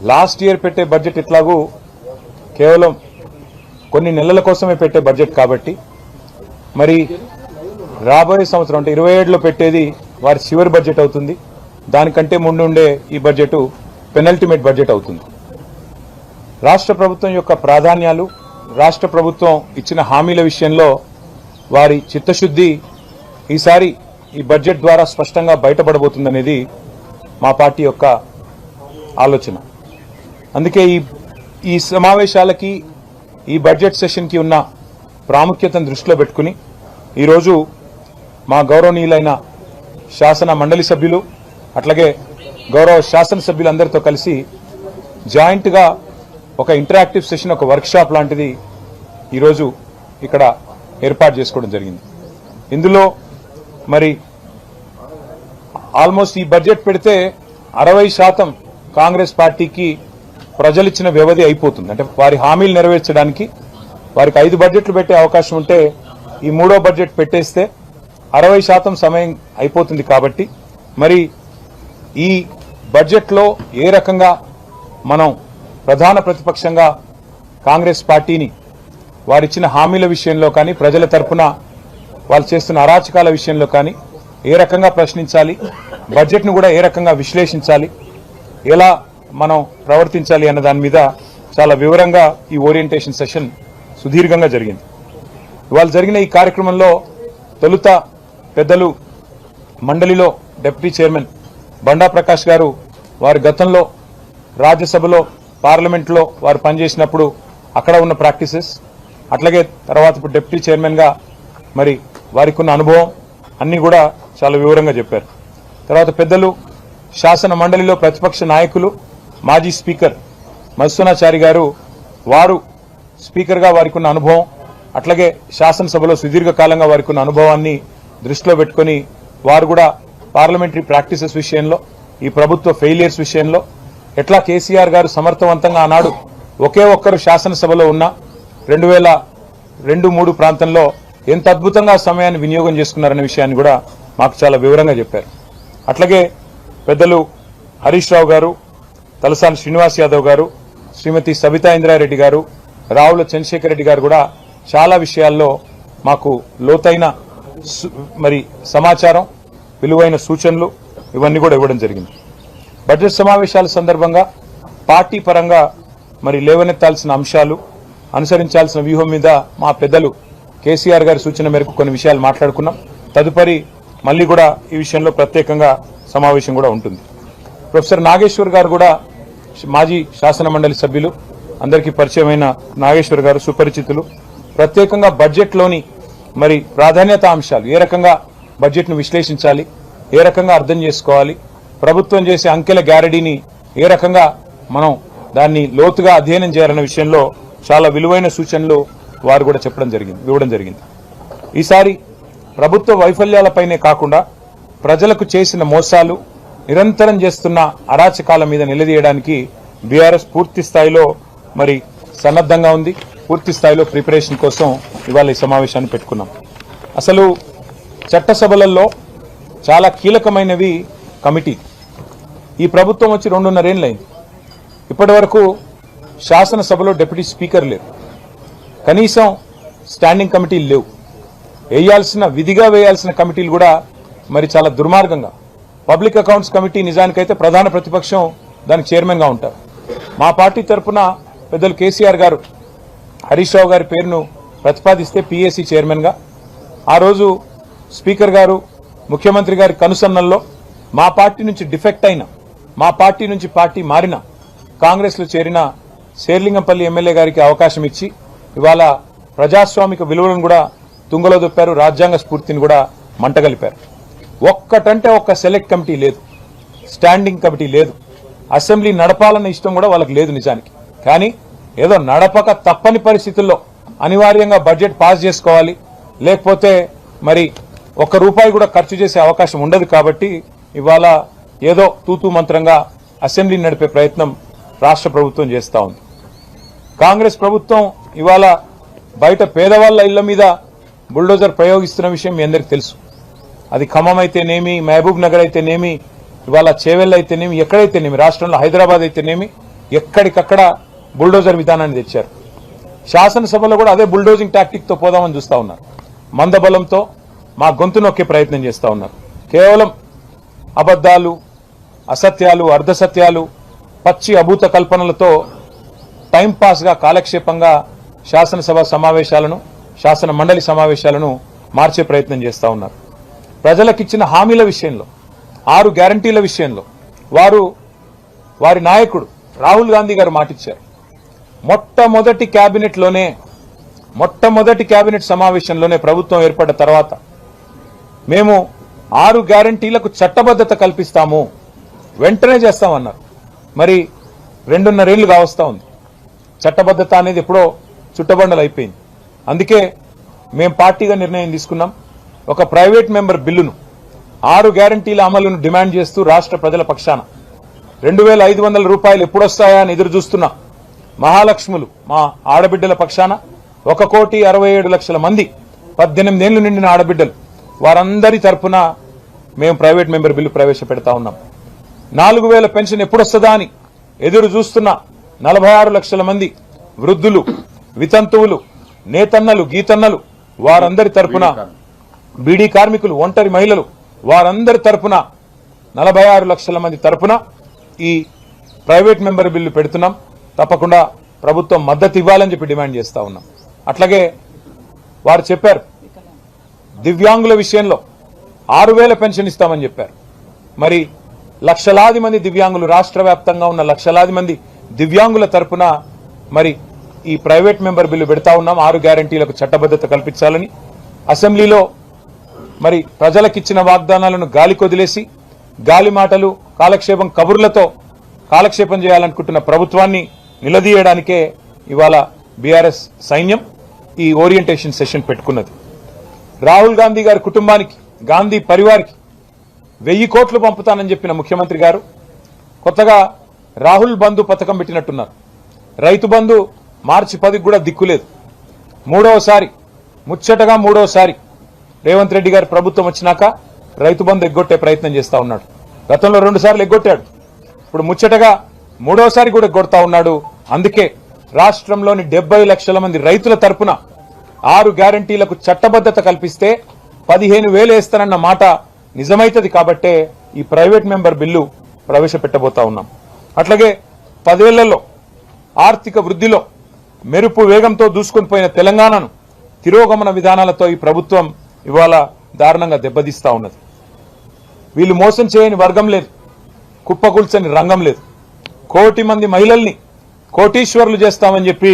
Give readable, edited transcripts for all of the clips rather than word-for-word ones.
Last year పెట్టే budget ఇట్లాగూ కేవలం కొన్ని నెలల కోసమే పెట్టే బడ్జెట్ కాబట్టి మరి రాబోయే సంవత్సరం అంటే 27లో పెట్టేది వారి చివరి బడ్జెట్ అవుతుంది. దానికంటే ముందు ఉండే ఈ బడ్జెట్ పెనల్టిమేట్ బడ్జెట్ అవుతుంది. రాష్ట్ర ప్రభుత్వం యొక్క ప్రాధాన్యాలు, రాష్ట్ర ప్రభుత్వం ఇచ్చిన హామీల విషయంలో వారి చిత్తశుద్ధి ఈసారి ఈ బడ్జెట్ ద్వారా స్పష్టంగా బయటపడబోతుందనేది మా పార్టీ యొక్క ఆలోచన. అందుకే ఈ సమావేశాలకి, ఈ బడ్జెట్ సెషన్కి ఉన్న ప్రాముఖ్యతను దృష్టిలో పెట్టుకుని ఈరోజు మా గౌరవనీయులైన శాసన మండలి సభ్యులు అట్లాగే గౌరవ శాసనసభ్యులందరితో కలిసి జాయింట్గా ఒక ఇంటరాక్టివ్ సెషన్, ఒక వర్క్షాప్ లాంటిది ఈరోజు ఇక్కడ ఏర్పాటు చేసుకోవడం జరిగింది. ఇందులో మరి ఆల్మోస్ట్ ఈ బడ్జెట్ పెడితే 60% కాంగ్రెస్ పార్టీకి ప్రజలిచ్చిన వ్యవధి అయిపోతుంది. అంటే వారి హామీలు నెరవేర్చడానికి వారికి 5 బడ్జెట్లు పెట్టే అవకాశం ఉంటే ఈ 3వ బడ్జెట్ పెట్టేస్తే 60% సమయం అయిపోతుంది. కాబట్టి మరి ఈ బడ్జెట్లో ఏ రకంగా మనం ప్రధాన ప్రతిపక్షంగా కాంగ్రెస్ పార్టీని వారిచ్చిన హామీల విషయంలో కానీ, ప్రజల తరపున వాళ్ళు చేస్తున్న అరాచకాల విషయంలో కానీ ఏ రకంగా ప్రశ్నించాలి, బడ్జెట్ను కూడా ఏ రకంగా విశ్లేషించాలి, ఎలా మనం ప్రవర్తించాలి అన్న దాని మీద చాలా వివరంగా ఈ ఓరియంటేషన్ సెషన్ సుదీర్ఘంగా జరిగింది. ఇవాళ జరిగిన ఈ కార్యక్రమంలో తొలుత పెద్దలు మండలిలో డిప్యూటీ చైర్మన్ బండా ప్రకాష్ గారు వారి గతంలో రాజ్యసభలో, పార్లమెంట్లో వారు పనిచేసినప్పుడు అక్కడ ఉన్న ప్రాక్టీసెస్, అట్లాగే తర్వాత ఇప్పుడు డిప్యూటీ చైర్మన్గా మరి వారికి ఉన్న అనుభవం అన్నీ కూడా చాలా వివరంగా చెప్పారు. తర్వాత పెద్దలు శాసన మండలిలో ప్రతిపక్ష నాయకులు, మాజీ స్పీకర్ మధుసూనాచారి గారు, వారు స్పీకర్గా వారికి ఉన్న అనుభవం, అట్లాగే శాసనసభలో సుదీర్ఘకాలంగా వారికి ఉన్న అనుభవాన్ని దృష్టిలో పెట్టుకుని వారు కూడా పార్లమెంటరీ ప్రాక్టీసెస్ విషయంలో, ఈ ప్రభుత్వ ఫెయిలియర్స్ విషయంలో, ఎట్లా కేసీఆర్ గారు సమర్థవంతంగా ఆనాడు ఒకే ఒక్కరు శాసనసభలో ఉన్న 2002-3 ప్రాంతంలో ఎంత అద్భుతంగా సమయాన్ని వినియోగం చేసుకున్నారనే విషయాన్ని కూడా మాకు చాలా వివరంగా చెప్పారు. అట్లాగే పెద్దలు హరీష్ రావు గారు, తలసాని శ్రీనివాస్ యాదవ్ గారు, శ్రీమతి సబితా ఇంద్రారెడ్డి గారు, రావుల చంద్రశేఖర్ రెడ్డి గారు కూడా చాలా విషయాల్లో మాకు లోతైన మరి సమాచారం, విలువైన సూచనలు ఇవన్నీ కూడా ఇవ్వడం జరిగింది. బడ్జెట్ సమావేశాల సందర్భంగా పార్టీ పరంగా మరి లేవనెత్తాల్సిన అంశాలు, అనుసరించాల్సిన వ్యూహం మీద మా పెద్దలు కేసీఆర్ గారి సూచన మేరకు కొన్ని విషయాలు మాట్లాడుకున్నాం. తదుపరి మళ్ళీ కూడా ఈ విషయంలో ప్రత్యేకంగా సమావేశం కూడా ఉంటుంది. ప్రొఫెసర్ నాగేశ్వర్ గారు కూడా మాజీ శాసన మండలి సభ్యులు, అందరికీ పరిచయమైన నాగేశ్వర్ గారు సుపరిచితులు. ప్రత్యేకంగా బడ్జెట్లోని మరి ప్రాధాన్యత అంశాలు, ఏ రకంగా బడ్జెట్ను విశ్లేషించాలి, ఏ రకంగా అర్థం చేసుకోవాలి, ప్రభుత్వం చేసే అంకెల గ్యారెడీని ఏ రకంగా మనం దాన్ని లోతుగా అధ్యయనం చేయాలన్న విషయంలో చాలా విలువైన సూచనలు వారు కూడా ఇవ్వడం జరిగింది. ఈసారి ప్రభుత్వ వైఫల్యాలపైనే కాకుండా ప్రజలకు చేసిన మోసాలు, నిరంతరం చేస్తున్న అరాచకాల మీద నిలదీయడానికి బీఆర్ఎస్ పూర్తి స్థాయిలో మరి సన్నద్ధంగా ఉంది. పూర్తి స్థాయిలో ప్రిపరేషన్ కోసం ఇవాళ ఈ సమావేశాన్ని పెట్టుకున్నాం. అసలు చట్టసభలలో చాలా కీలకమైనవి కమిటీ. ఈ ప్రభుత్వం వచ్చి 2.5 ఏళ్లైంది. ఇప్పటి వరకు శాసనసభలో డిప్యూటీ స్పీకర్ లేరు, కనీసం స్టాండింగ్ కమిటీలు లేవు. విధిగా వేయాల్సిన కమిటీలు కూడా మరి చాలా దుర్మార్గంగా, పబ్లిక్ అకౌంట్స్ కమిటీ నిజానికైతే ప్రధాన ప్రతిపక్షం దానికి చైర్మన్గా ఉంటారు. మా పార్టీ తరఫున పెద్దలు కేసీఆర్ గారు హరీష్ రావు గారి పేరును ప్రతిపాదిస్తే పీఏసీ చైర్మన్గా, ఆ రోజు స్పీకర్ గారు ముఖ్యమంత్రి గారి కనుసన్నల్లో మా పార్టీ నుంచి డిఫెక్ట్ అయిన, మా పార్టీ నుంచి పార్టీ మారిన, కాంగ్రెస్లో చేరిన శేర్లింగంపల్లి ఎమ్మెల్యే గారికి అవకాశం ఇచ్చి ఇవాళ ప్రజాస్వామిక విలువలను కూడా తుంగలో దొప్పారు, రాజ్యాంగ స్ఫూర్తిని కూడా మంటగలిపారు. ఒక్కటంటే ఒక్క సెలెక్ట్ కమిటీ లేదు, స్టాండింగ్ కమిటీ లేదు, అసెంబ్లీ నడపాలన్న ఇష్టం కూడా వాళ్ళకి లేదు నిజానికి. కానీ ఏదో నడపక తప్పని పరిస్థితుల్లో అనివార్యంగా బడ్జెట్ పాస్ చేసుకోవాలి, లేకపోతే మరి ₹1 కూడా ఖర్చు చేసే అవకాశం ఉండదు. కాబట్టి ఇవాళ ఏదో తూతూ మంత్రంగా అసెంబ్లీ నడిపే ప్రయత్నం రాష్ట్ర ప్రభుత్వం చేస్తూ ఉంది. కాంగ్రెస్ ప్రభుత్వం ఇవాళ బయట పేదవాళ్ల ఇళ్ల మీద బుల్డోజర్ ప్రయోగిస్తున్న విషయం మీ అందరికీ తెలుసు. అది ఖమ్మం అయితేనేమి, మహబూబ్ నగర్ అయితేనేమి, ఇవాళ చేవెళ్ల అయితేనేమి, ఎక్కడైతేనేమి, రాష్ట్రంలో హైదరాబాద్ అయితేనేమి, ఎక్కడికక్కడ బుల్డోజర్ విధానాన్ని తెచ్చారు. శాసనసభలో కూడా అదే బుల్డోజింగ్ టాక్టిక్ తో పోదామని చూస్తా ఉన్నారు. మందబలంతో మా గొంతు నొక్కే ప్రయత్నం చేస్తా ఉన్నారు. కేవలం అబద్దాలు, అసత్యాలు, అర్ధసత్యాలు, పచ్చి అభూత కల్పనలతో టైంపాస్గా కాలక్షేపంగా శాసనసభ సమావేశాలను, శాసన మండలి సమావేశాలను మార్చే ప్రయత్నం చేస్తా ఉన్నారు. ప్రజలకిచ్చిన హామీల విషయంలో, 6 గ్యారంటీల విషయంలో వారి నాయకుడు రాహుల్ గాంధీ గారు మాటిచ్చారు. మొట్టమొదటి కేబినెట్ సమావేశంలోనే ప్రభుత్వం ఏర్పడ్డ తర్వాత మేము 6 గ్యారంటీలకు చట్టబద్ధత కల్పిస్తాము, వెంటనే చేస్తామన్నారు. మరి 2.5 ఏళ్లు కావస్తా ఉంది. చట్టబద్ధత అనేది ఎప్పుడో చుట్టబండలు అయిపోయింది. అందుకే మేము పార్టీగా నిర్ణయం తీసుకున్నాం. ఒక ప్రైవేట్ మెంబర్ బిల్లును 6 గ్యారంటీల అమలును డిమాండ్ చేస్తూ రాష్ట్ర ప్రజల పక్షాన 2,500 రూపాయలు ఎప్పుడొస్తాయా అని ఎదురు చూస్తున్నా మహాలక్ష్ములు మా ఆడబిడ్డల పక్షాన 1,67,00,000 మంది 18 ఏళ్లు నిండిన ఆడబిడ్డలు వారందరి తరపున మేము ప్రైవేట్ మెంబర్ బిల్లు ప్రవేశపెడతా ఉన్నాం. 4,000 పెన్షన్ ఎప్పుడొస్తుందా అని ఎదురు చూస్తున్న 46 లక్షల మంది వృద్ధులు, వితంతువులు, నేతన్నలు, గీతన్నలు వారందరి తరపున, బీడీ కార్మికులు, ఒంటరి మహిళలు వారందరి తరపున 46 లక్షల మంది తరపున ఈ ప్రైవేట్ మెంబర్ బిల్లు పెడుతున్నాం. తప్పకుండా ప్రభుత్వం మద్దతు ఇవ్వాలని చెప్పి డిమాండ్ చేస్తా ఉన్నాం. అట్లాగే వారు చెప్పారు దివ్యాంగుల విషయంలో 6,000 పెన్షన్ ఇస్తామని చెప్పారు. మరి లక్షలాది మంది దివ్యాంగులు, రాష్ట్ర వ్యాప్తంగా ఉన్న లక్షలాది మంది దివ్యాంగుల తరపున మరి ఈ ప్రైవేట్ మెంబర్ బిల్లు పెడతా ఉన్నాం. 6 గ్యారంటీలకు చట్టబద్ధత కల్పించాలని అసెంబ్లీలో మరి ప్రజలకిచ్చిన వాగ్దానాలను గాలి కొదిలేసి గాలి మాటలు, కాలక్షేపం కబుర్లతో కాలక్షేపం చేయాలనుకుంటున్న ప్రభుత్వాన్ని నిలదీయడానికే ఇవాళ బీఆర్ఎస్ సైన్యం ఈ ఓరియంటేషన్ సెషన్ పెట్టుకున్నది. రాహుల్ గాంధీ గారి కుటుంబానికి, గాంధీ పరివారికి 1000 కోట్లు పంపుతానని చెప్పిన ముఖ్యమంత్రి గారు కొత్తగా రాహుల్ బంధు పథకం పెట్టినట్టున్నారు. రైతు బంధు మార్చి 10కి కూడా దిక్కులేదు. ముచ్చటగా మూడోసారి రేవంత్ రెడ్డి గారి ప్రభుత్వం వచ్చినాక రైతు బంధు ఎగ్గొట్టే ప్రయత్నం చేస్తా ఉన్నాడు. గతంలో 2 సార్లు ఎగ్గొట్టాడు. ఇప్పుడు ముచ్చటగా మూడోసారి కూడా ఎగ్గొడతా ఉన్నాడు. అందుకే రాష్ట్రంలోని 70 లక్షల మంది రైతుల తరపున 6 గ్యారంటీలకు చట్టబద్ధత కల్పిస్తే 15,000 వేస్తానన్న మాట నిజమైతది. కాబట్టే ఈ ప్రైవేట్ మెంబర్ బిల్లు ప్రవేశపెట్టబోతా ఉన్నాం. అట్లాగే 10 ఏళ్లలో ఆర్థిక వృద్ధిలో మెరుపు వేగంతో దూసుకొని పోయిన తెలంగాణను తిరోగమన విధానాలతో ఈ ప్రభుత్వం ఇవాళ దారుణంగా దెబ్బతీస్తా ఉన్నది. వీళ్ళు మోసం చేయని వర్గం లేదు, కుప్పకూల్చని రంగం లేదు. 1 కోటి మంది మహిళల్ని కోటీశ్వరులు చేస్తామని చెప్పి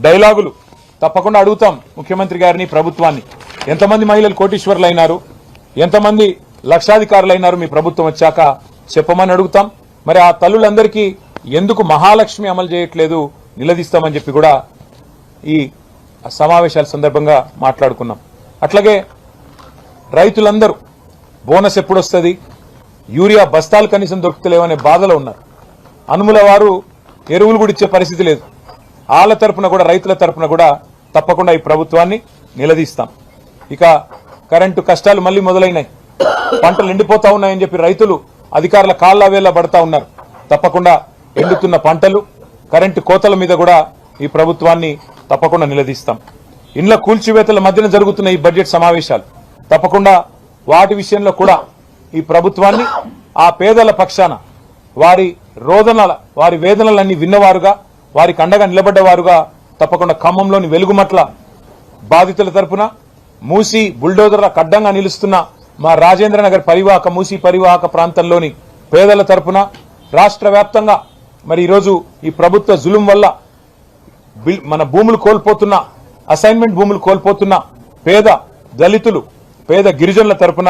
డైలాగులు తప్పకుండా అడుగుతాం ముఖ్యమంత్రి గారిని, ప్రభుత్వాన్ని. ఎంతమంది మహిళలు కోటీశ్వరులు అయినారు, ఎంతమంది లక్షాధికారులు అయినారు మీ ప్రభుత్వం వచ్చాక చెప్పమని అడుగుతాం. మరి ఆ తల్లులందరికీ ఎందుకు మహాలక్ష్మి అమలు చేయట్లేదు నిలదీస్తామని చెప్పి కూడా ఈ సమావేశాల సందర్భంగా మాట్లాడుకున్నాం. అట్లాగే రైతులందరూ బోనస్ ఎప్పుడొస్తుంది, యూరియా బస్తాలు కనీసం దొరుకుతలేవనే బాధలో ఉన్నారు. అనుముల వారు ఎరువులు కూడా ఇచ్చే పరిస్థితి లేదు. వాళ్ళ తరపున కూడా, రైతుల తరపున కూడా తప్పకుండా ఈ ప్రభుత్వాన్ని నిలదీస్తాం. ఇక కరెంటు కష్టాలు మళ్లీ మొదలైనాయి. పంటలు ఎండిపోతా ఉన్నాయని చెప్పి రైతులు అధికారుల కాళ్ల వేళ్ల పడతా ఉన్నారు. తప్పకుండా ఎండుతున్న పంటలు, కరెంటు కోతల మీద కూడా ఈ ప్రభుత్వాన్ని తప్పకుండా నిలదీస్తాం. ఇండ్ల కూల్చివేతల మధ్యన జరుగుతున్న ఈ బడ్జెట్ సమావేశాలు తప్పకుండా వాటి విషయంలో కూడా ఈ ప్రభుత్వాన్ని ఆ పేదల పక్షాన వారి వేదనలన్నీ విన్నవారుగా, వారికి అండగా నిలబడ్డవారుగా తప్పకుండా ఖమ్మంలోని వెలుగుమట్ల బాధితుల తరపున, మూసి బుల్డోజర్ల కడ్డంగా నిలుస్తున్న మా రాజేంద్రనగర్ పరివాహక, మూసి పరివాహక ప్రాంతంలోని పేదల తరపున, రాష్ట్ర వ్యాప్తంగా మరి ఈరోజు ఈ ప్రభుత్వ జులుం వల్ల మన భూములు కోల్పోతున్న, అసైన్మెంట్ భూములు కోల్పోతున్న పేద దళితులు, పేద గిరిజనుల తరపున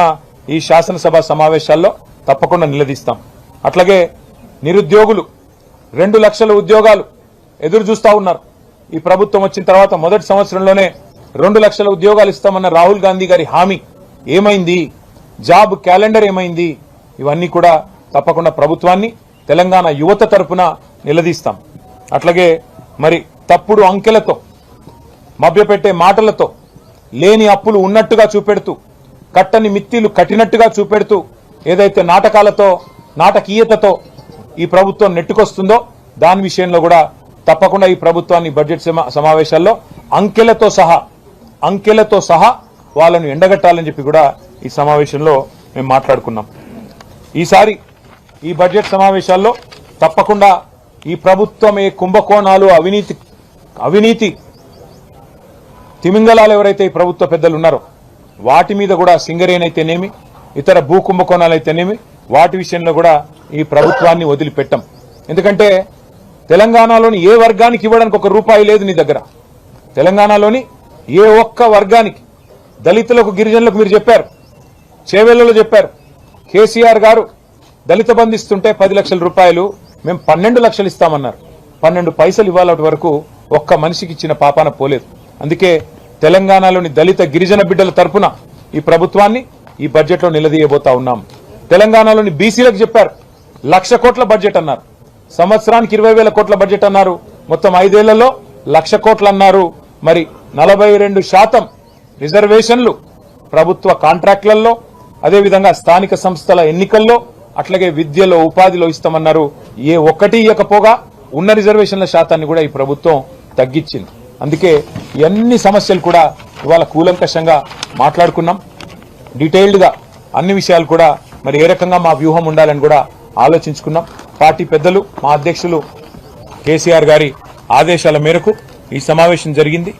ఈ శాసనసభ సమావేశాల్లో తప్పకుండా నిలదీస్తాం. అట్లాగే నిరుద్యోగులు 2 లక్షల ఉద్యోగాలు ఎదురు చూస్తా ఉన్నారు. ఈ ప్రభుత్వం వచ్చిన తర్వాత మొదటి సంవత్సరంలోనే 2 లక్షల ఉద్యోగాలు ఇస్తామన్న రాహుల్ గాంధీ గారి హామీ ఏమైంది, జాబ్ క్యాలెండర్ ఏమైంది, ఇవన్నీ కూడా తప్పకుండా ప్రభుత్వాన్ని, తెలంగాణ యువత తరపున నిలదీస్తాం. అట్లాగే మరి తప్పుడు అంకెలతో, మభ్యపెట్టే మాటలతో, లేని అప్పులు ఉన్నట్టుగా చూపెడుతూ, కట్టని మిత్తిలు కట్టినట్టుగా చూపెడుతూ ఏదైతే నాటకాలతో, నాటకీయతతో ఈ ప్రభుత్వం నెట్టుకొస్తుందో దాని విషయంలో కూడా తప్పకుండా ఈ ప్రభుత్వాన్ని బడ్జెట్ సమావేశాల్లో అంకెలతో సహా వాళ్ళను ఎండగట్టాలని చెప్పి కూడా ఈ సమావేశంలో మేము మాట్లాడుకున్నాం. ఈసారి ఈ బడ్జెట్ సమావేశాల్లో తప్పకుండా ఈ ప్రభుత్వమే కుంభకోణాలు అవినీతి తిమింగలాలు ఎవరైతే ఈ ప్రభుత్వ పెద్దలు ఉన్నారో వాటి మీద కూడా సింగరేణి అయితేనేమి ఇతర భూ కుంభకోణాలు అయితేనేమి వాటి విషయంలో కూడా ఈ ప్రభుత్వాన్ని వదిలిపెట్టం. ఎందుకంటే తెలంగాణలోని ఏ వర్గానికి ఇవ్వడానికి ఒక రూపాయి లేదు నీ దగ్గర. తెలంగాణలోని ఏ ఒక్క వర్గానికి, దళితులకు గిరిజనులకు మీరు చెప్పారు, చేవెళ్లలో చెప్పారు, కేసీఆర్ గారు దళిత బంధు ఇస్తుంటే 10 లక్షల రూపాయలు మేము 12 లక్షలు ఇస్తామన్నారు. 12 పైసలు ఇవ్వాలటి వరకు ఒక్క మనిషికి ఇచ్చిన పాపాన పోలేదు. అందుకే తెలంగాణలోని దళిత గిరిజన బిడ్డల తరపున ఈ ప్రభుత్వాన్ని ఈ బడ్జెట్లో నిలదీయబోతా ఉన్నాం. తెలంగాణలోని బీసీలకు చెప్పారు 1,00,000 కోట్ల బడ్జెట్ అన్నారు, సంవత్సరానికి 20,000 కోట్ల బడ్జెట్ అన్నారు, మొత్తం 5 ఏళ్లలో 1,00,000 కోట్లు అన్నారు. మరి 42% రిజర్వేషన్లు ప్రభుత్వ కాంట్రాక్టులలో, అదేవిధంగా స్థానిక సంస్థల ఎన్నికల్లో, అట్లాగే విద్యలో ఉపాధిలో ఇస్తామన్నారు. ఏ ఒక్కటి ఇవ్వకపోగా ఉన్న రిజర్వేషన్ల శాతాన్ని కూడా ఈ ప్రభుత్వం తగ్గించింది. అందుకే అన్ని సమస్యలు కూడా ఇవాళ కూలంకషంగా మాట్లాడుకున్నాం. డీటెయిల్డ్ గా అన్ని విషయాలు కూడా మరి ఏ రకంగా మా వ్యూహం ఉండాలని కూడా ఆలోచించుకున్నాం. పార్టీ పెద్దలు, మా అధ్యక్షులు కేసీఆర్ గారి ఆదేశాల మేరకు ఈ సమావేశం జరిగింది.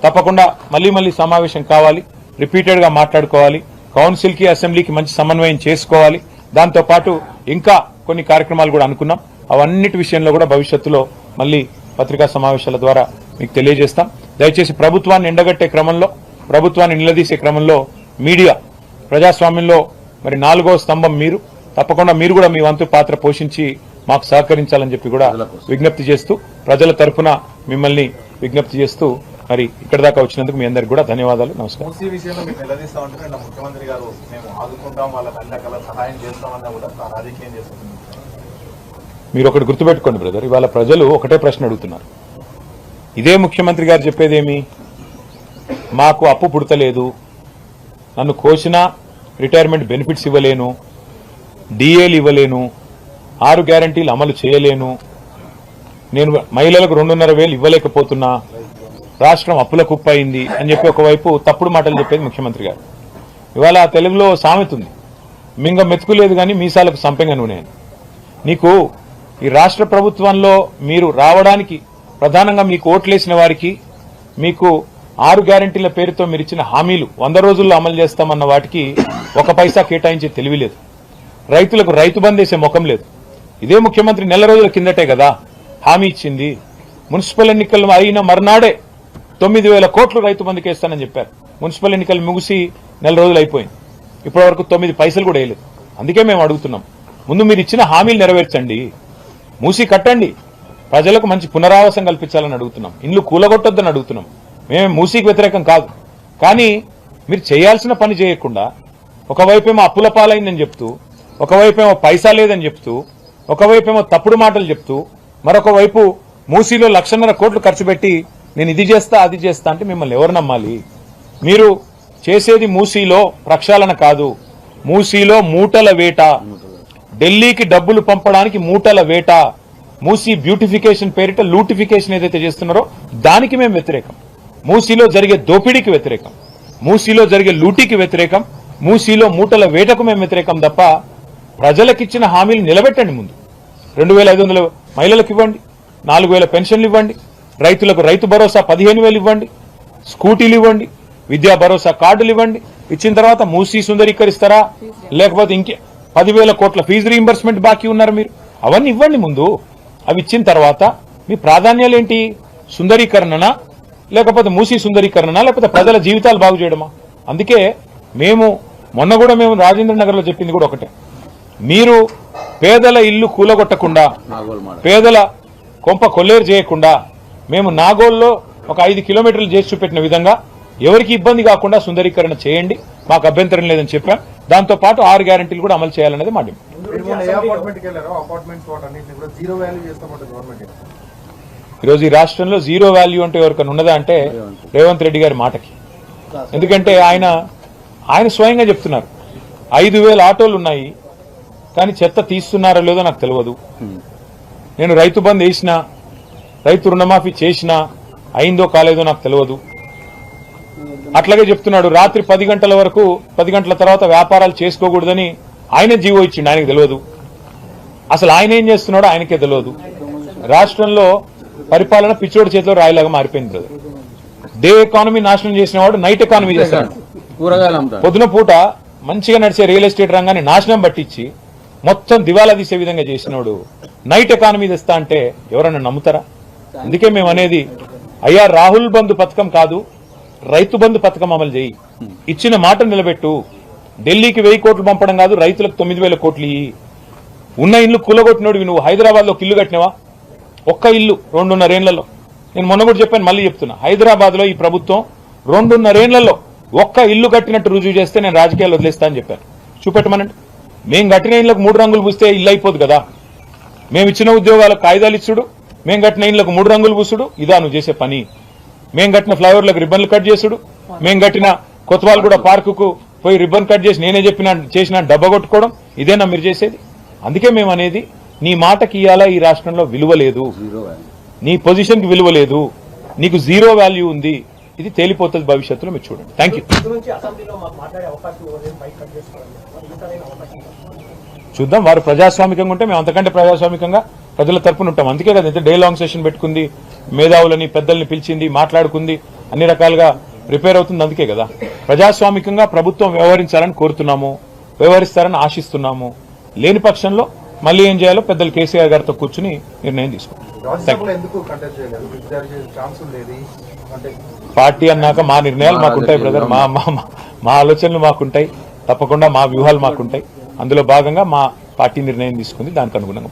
తప్పకుండా మళ్ళీ సమావేశం కావాలి, రిపీటెడ్ గా మాట్లాడుకోవాలి, కౌన్సిల్ కి అసెంబ్లీకి మంచి సమన్వయం చేసుకోవాలి. దాంతో పాటు ఇంకా కొన్ని కార్యక్రమాలు కూడా అనుకున్నాం. అవన్నిటి విషయంలో కూడా భవిష్యత్తులో మళ్ళీ పత్రికా సమావేశాల ద్వారా మీకు తెలియజేస్తాం. దయచేసి ప్రభుత్వాన్ని ఎండగట్టే క్రమంలో, ప్రభుత్వాన్ని నిలదీసే క్రమంలో మీడియా ప్రజాస్వామ్యంలో మరి 4వ స్తంభం మీరు. తప్పకుండా మీరు కూడా మీ వంతు పాత్ర పోషించి మాకు సహకరించాలని చెప్పి కూడా విజ్ఞప్తి చేస్తూ, ప్రజల తరఫున మిమ్మల్ని విజ్ఞప్తి చేస్తూ మరి ఇక్కడ దాకా వచ్చినందుకు మీ అందరికి కూడా ధన్యవాదాలు. నమస్కారం. మీరు ఒకటి గుర్తుపెట్టుకోండి బ్రదర్, ఇవాళ ప్రజలు ఒకటే ప్రశ్న అడుగుతున్నారు. ఇదే ముఖ్యమంత్రి గారు చెప్పేదేమి, మాకు అప్పు పుడతలేదు, నన్ను కోసినా రిటైర్మెంట్ బెనిఫిట్స్ ఇవ్వలేను, డిఏలు ఇవ్వలేను, 6 గ్యారంటీలు అమలు చేయలేను, నేను మహిళలకు 2,500,000 ఇవ్వలేకపోతున్నా, రాష్ట్రం అప్పుల కుప్ప అయింది అని చెప్పి ఒకవైపు తప్పుడు మాటలు చెప్పేది ముఖ్యమంత్రి గారు. ఇవాళ తెలుగులో సామెత ఉంది, మింగ మెతుకులేదు కానీ మీసాలకు సంపెంగ నూనె. నీకు ఈ రాష్ట్ర ప్రభుత్వంలో మీరు రావడానికి ప్రధానంగా మీకు ఓట్లేసిన వారికి, మీకు 6 గ్యారంటీల పేరుతో మీరు ఇచ్చిన హామీలు 100 రోజుల్లో అమలు చేస్తామన్న వాటికి 1 పైసా కేటాయించే తెలివి లేదు. రైతులకు రైతు బంధేసే ముఖం లేదు. ఇదే ముఖ్యమంత్రి నెల రోజుల కిందటే కదా హామీ ఇచ్చింది. మున్సిపల్ ఎన్నికలు అయిన మర్నాడే 9,000 కోట్లు రైతు బంధుకి వేస్తానని చెప్పారు. మున్సిపల్ ఎన్నికలు ముగిసి నెల రోజులు అయిపోయింది, ఇప్పటి వరకు 9 పైసలు కూడా వేయలేదు. అందుకే మేము అడుగుతున్నాం, ముందు మీరు ఇచ్చిన హామీలు నెరవేర్చండి, మూసి కట్టండి, ప్రజలకు మంచి పునరావాసం కల్పించాలని అడుగుతున్నాం, ఇండ్లు కూలగొట్టొద్దని అడుగుతున్నాం. మేమే మూసీకి వ్యతిరేకం కాదు, కానీ మీరు చేయాల్సిన పని చేయకుండా ఒకవైపేమో అప్పుల పాలైందని చెప్తూ, ఒకవైపేమో పైసా లేదని చెప్తూ, ఒకవైపేమో తప్పుడు మాటలు చెప్తూ, మరొక వైపు మూసీలో 1,00,000 కోట్లు ఖర్చు పెట్టి నేను ఇది చేస్తా అది చేస్తా అంటే మిమ్మల్ని ఎవరు నమ్మాలి? మీరు చేసేది మూసీలో ప్రక్షాళన కాదు, మూసీలో మూటల వేట, ఢిల్లీకి డబ్బులు పంపడానికి మూటల వేట, మూసీ బ్యూటిఫికేషన్ పేరిట లూటిఫికేషన్ ఏదైతే చేస్తున్నారో దానికి మేము వ్యతిరేకం. మూసీలో జరిగే దోపిడీకి వ్యతిరేకం, మూసీలో జరిగే లూటీకి వ్యతిరేకం, మూసీలో మూటల వేటకు మేము వ్యతిరేకం తప్ప ప్రజలకిచ్చిన హామీలు నిలబెట్టండి. ముందు 2,500 మహిళలకు ఇవ్వండి, 4,000 పెన్షన్లు ఇవ్వండి, రైతులకు రైతు భరోసా 15,000 ఇవ్వండి, స్కూటీలు ఇవ్వండి, విద్యా భరోసా కార్డులు ఇవ్వండి. ఇచ్చిన తర్వాత మూసీ సుందరీకరిస్తారా, లేకపోతే ఇంకే 10,000 కోట్ల ఫీజు రీయింబర్స్మెంట్ బాకీ ఉన్నారు మీరు, అవన్నీ ఇవ్వండి ముందు. అవి ఇచ్చిన తర్వాత మీ ప్రాధాన్యాలు ఏంటి? సుందరీకరణనా, లేకపోతే మూసీ సుందరీకరణనా, లేకపోతే ప్రజల జీవితాలు బాగు చేయడమా? అందుకే మొన్న కూడా మేము రాజేంద్ర నగర్ లో చెప్పింది కూడా ఒకటే, మీరు పేదల ఇల్లు కూలగొట్టకుండా, పేదల కొంప కొల్లేరు చేయకుండా, మేము నాగోల్లో ఒక 5 కిలోమీటర్లు చేసి చూపెట్టిన విధంగా ఎవరికి ఇబ్బంది కాకుండా సుందరీకరణ చేయండి, మాకు అభ్యంతరం లేదని చెప్పాం. దాంతో పాటు 6 గ్యారంటీలు కూడా అమలు చేయాలనేది మా డిమాండ్. ఈరోజు ఈ రాష్ట్రంలో జీరో వాల్యూ అంటే ఎవరికైనా ఉన్నదా అంటే రేవంత్ రెడ్డి గారి మాటకి. ఎందుకంటే ఆయన స్వయంగా చెప్తున్నారు 5,000 ఆటోలు ఉన్నాయి, కానీ చెత్త తీస్తున్నారో లేదో నాకు తెలియదు. నేను రైతు బంద్ వేసినా, రైతు రుణమాఫీ చేసినా అయిందో కాలేదో నాకు తెలియదు. అట్లాగే చెప్తున్నాడు రాత్రి 10 గంటల వరకు, 10 గంటల తర్వాత వ్యాపారాలు చేసుకోకూడదని ఆయన జీవో ఇచ్చిండు, ఆయనకు తెలియదు. అసలు ఆయన ఏం చేస్తున్నాడో ఆయనకే తెలియదు. రాష్ట్రంలో పరిపాలన పిచ్చోడి చేతిలో రాయిలాగా మారిపోయింది బ్రదర్. డే ఎకానమీ నాశనం చేసిన వాడు నైట్ ఎకానమీ చేస్తాడు. పొద్దున పూట మంచిగా నడిచే రియల్ ఎస్టేట్ రంగాన్ని నాశనం పట్టించి మొత్తం దివాలా తీసే విధంగా చేసినోడు నైట్ ఎకానమీ తెస్తా అంటే ఎవరన్నా నమ్ముతారా? అందుకే మేము అనేది, అయ్యా రాహుల్ బంధు పథకం కాదు, రైతు బంధు పథకం అమలు చేయి, ఇచ్చిన మాట నిలబెట్టు. ఢిల్లీకి 1000 కోట్లు పంపడం కాదు, రైతులకు 9000 కోట్లు ఇయ్యి. ఉన్న ఇల్లు కూలగొట్టినోడివి నువ్వు. హైదరాబాద్ లో ఇల్లు కట్టినవా? ఒక్క ఇల్లు 2.5 ఏళ్లలో. నేను మొన్న కూడా చెప్పాను, మళ్ళీ చెప్తున్నా, హైదరాబాద్ లో ఈ ప్రభుత్వం 2.5 ఏళ్లలో ఒక్క ఇల్లు కట్టినట్టు రుజువు చేస్తే నేను రాజకీయాలు వదిలేస్తా అని చెప్పాను. చూపెట్టమనండి. మేము కట్టిన ఇళ్లకు 3 రంగులు పూస్తే ఇల్లు అయిపోదు కదా. మేము ఇచ్చిన ఉద్యోగాలకు కాయిదాలు ఇచ్చుడు, మేము కట్టిన ఇళ్లకు 3 రంగులు పూసుడు, ఇదా నువ్వు చేసే పని? మేము కట్టిన ఫ్లైఓవర్లకు రిబ్బన్లు కట్ చేసుడు, మేము కట్టిన కొత్తవాల్గూడ పార్కుకు పోయి రిబ్బన్ కట్ చేసి నేనే చేసిన డబ్బా కొట్టుకోవడం, ఇదేనా మీరు చేసేది? అందుకే మేము అనేది, నీ మాటకి ఇయ్యాలా ఈ రాష్ట్రంలో విలువ లేదు, నీ పొజిషన్ కి విలువ లేదు, నీకు జీరో వాల్యూ ఉంది. ఇది తేలిపోతుంది భవిష్యత్తులో, మీరు చూడండి. Thank you. చూద్దాం, వారు ప్రజాస్వామికంగా ఉంటే మేము అంతకంటే ప్రజాస్వామికంగా ప్రజల తరపున ఉంటాం. అందుకే కదా డే లాంగ్ సెషన్ పెట్టుకుంది, మేధావులని పెద్దల్ని పిలిచింది, మాట్లాడుకుంది, అన్ని రకాలుగా ప్రిపేర్ అవుతుంది. అందుకే కదా ప్రజాస్వామికంగా ప్రభుత్వం వ్యవహరించాలని కోరుతున్నాము, వ్యవహరిస్తారని ఆశిస్తున్నాము. లేని పక్షంలో మళ్ళీ ఏం చేయాలో పెద్దలు కేసీఆర్ గారితో కూర్చుని నిర్ణయం తీసుకుంటాం. పార్టీ అన్నాక మా నిర్ణయాలు మాకుంటాయి బ్రదర్, మా ఆలోచనలు మాకుంటాయి, తప్పకుండా మా వ్యూహాలు మాకుంటాయి. అందులో భాగంగా మా పార్టీ నిర్ణయం తీసుకుంది, దానికి అనుగుణంగా.